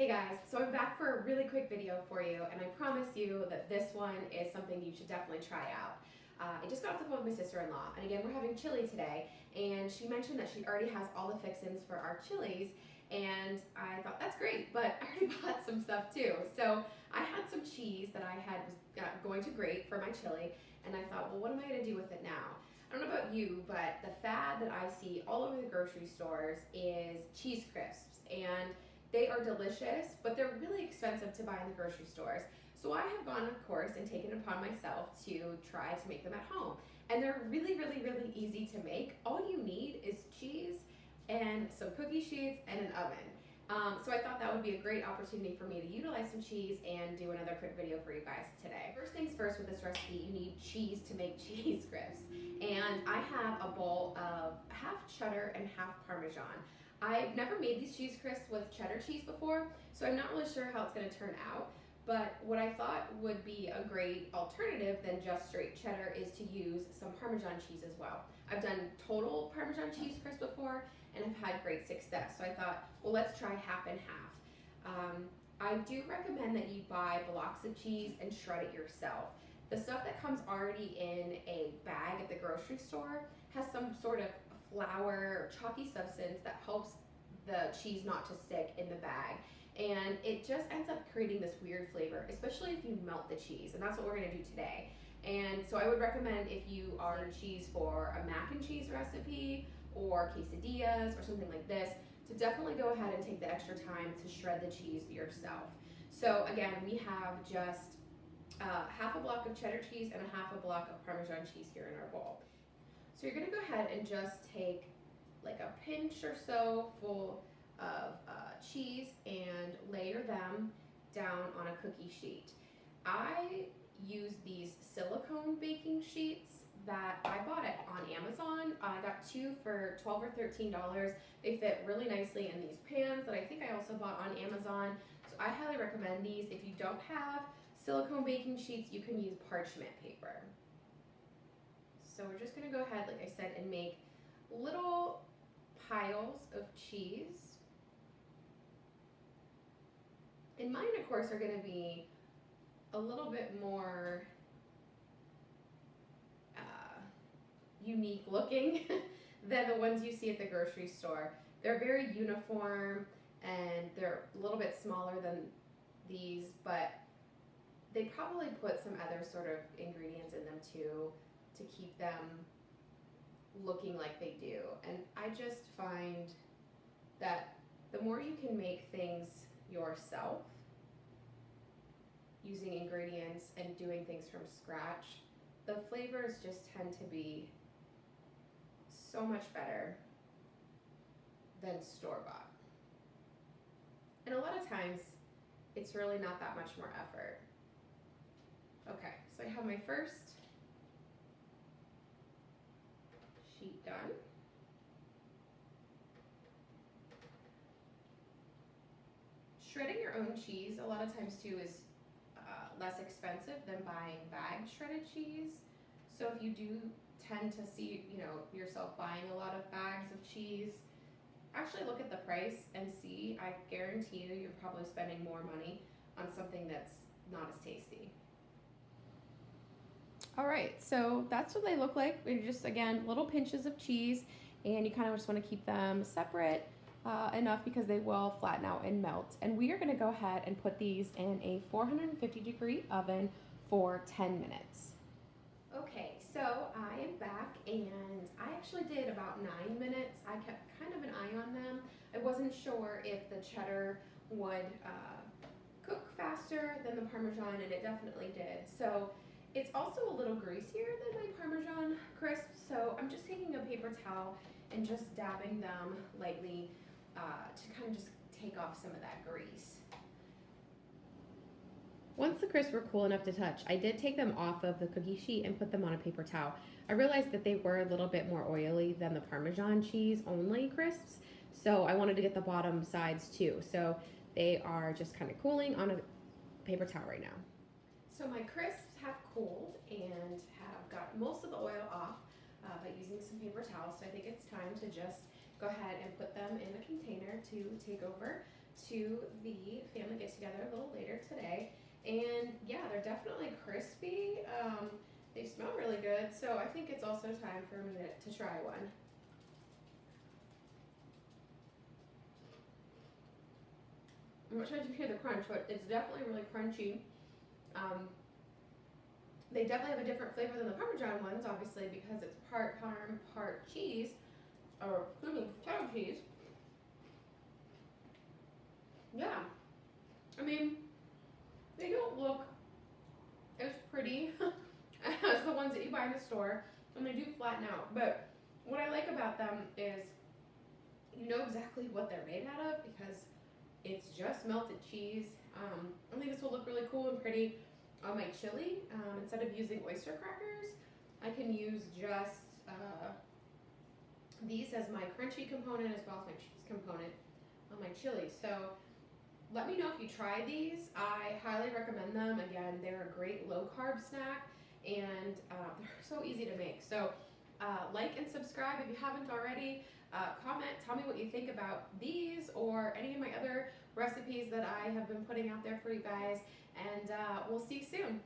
Hey guys, so I'm back for a really quick video for you, and I promise you that this one is something you should definitely try out. I just got off the phone with my sister-in-law, and again, we're having chili today, and she mentioned that she already has all the fixins for our chilies, and I thought, that's great, but I already bought some stuff too. So I had some cheese that I was going to grate for my chili, and I thought, well, what am I gonna do with it now? I don't know about you, but the fad that I see all over the grocery stores is cheese crisps, and they are delicious, but they're really expensive to buy in the grocery stores. So I have gone, of course, and taken it upon myself to try to make them at home. And they're really, really, really easy to make. All you need is cheese and some cookie sheets and an oven. So I thought that would be a great opportunity for me to utilize some cheese and do another quick video for you guys today. First things first, with this recipe, you need cheese to make cheese crisps. And I have a bowl of half cheddar and half Parmesan. I've never made these cheese crisps with cheddar cheese before, so I'm not really sure how it's going to turn out. But what I thought would be a great alternative than just straight cheddar is to use some Parmesan cheese as well. I've done total Parmesan cheese crisps before, and I've had great success. So I thought, well, let's try half and half. I do recommend that you buy blocks of cheese and shred it yourself. The stuff that comes already in a bag at the grocery store has some sort of flour or chalky substance that helps the cheese not to stick in the bag, and it just ends up creating this weird flavor, especially if you melt the cheese, and that's what we're going to do today. And so I would recommend, if you are cheese for a mac and cheese recipe or quesadillas or something like this, to definitely go ahead and take the extra time to shred the cheese yourself. So again, we have just half a block of cheddar cheese and a half a block of Parmesan cheese here in our bowl. So you're gonna go ahead and just take like a pinch or so full of cheese and layer them down on a cookie sheet. I use these silicone baking sheets that I bought on Amazon. I got two for $12 or $13. They fit really nicely in these pans that I think I also bought on Amazon. So I highly recommend these. If you don't have silicone baking sheets, you can use parchment paper. So we're just gonna go ahead, like I said, and make little piles of cheese. And mine, of course, are gonna be a little bit more unique looking than the ones you see at the grocery store. They're very uniform, and they're a little bit smaller than these, but they probably put some other sort of ingredients in them too, to keep them looking like they do. And I just find that the more you can make things yourself, using ingredients and doing things from scratch, the flavors just tend to be so much better than store-bought. And a lot of times, it's really not that much more effort. Okay, so I have my first sheet done. Shredding your own cheese a lot of times too is less expensive than buying bagged shredded cheese. So if you do tend to see, yourself buying a lot of bags of cheese, actually look at the price and see. I guarantee you're probably spending more money on something that's not as tasty. All right, so that's what they look like. They're just, again, little pinches of cheese, and you kind of just want to keep them separate enough because they will flatten out and melt. And we are going to go ahead and put these in a 450-degree oven for 10 minutes. Okay, so I am back, and I actually did about 9 minutes. I kept kind of an eye on them. I wasn't sure if the cheddar would cook faster than the Parmesan, and it definitely did. So it's also a little greasier than my Parmesan crisps, so I'm just taking a paper towel and just dabbing them lightly to kind of just take off some of that grease. Once the crisps were cool enough to touch, I did take them off of the cookie sheet and put them on a paper towel. I realized that they were a little bit more oily than the Parmesan cheese only crisps, so I wanted to get the bottom sides too. So they are just kind of cooling on a paper towel right now. So my crisps have cooled and have got most of the oil off by using some paper towels. So I think it's time to just go ahead and put them in a container to take over to the family get together a little later today. And yeah, they're definitely crispy. They smell really good, so I think it's also time for me to try one. I'm not sure if you hear the crunch, but it's definitely really crunchy. They definitely have a different flavor than the Parmesan ones, obviously, because it's part parm, part cheese, or cheddar cheese. Yeah, I mean, they don't look as pretty as the ones that you buy in the store, and they do flatten out. But what I like about them is you know exactly what they're made out of because it's just melted cheese. I think this will look really cool and pretty on my chili. Instead of using oyster crackers, I can use just these as my crunchy component as well as my cheese component on my chili. So let me know if you try these. I highly recommend them. Again, they're a great low carb snack and they're so easy to make. So like and subscribe if you haven't already. Comment, tell me what you think about these or any of my other recipes that I have been putting out there for you guys. And we'll see you soon.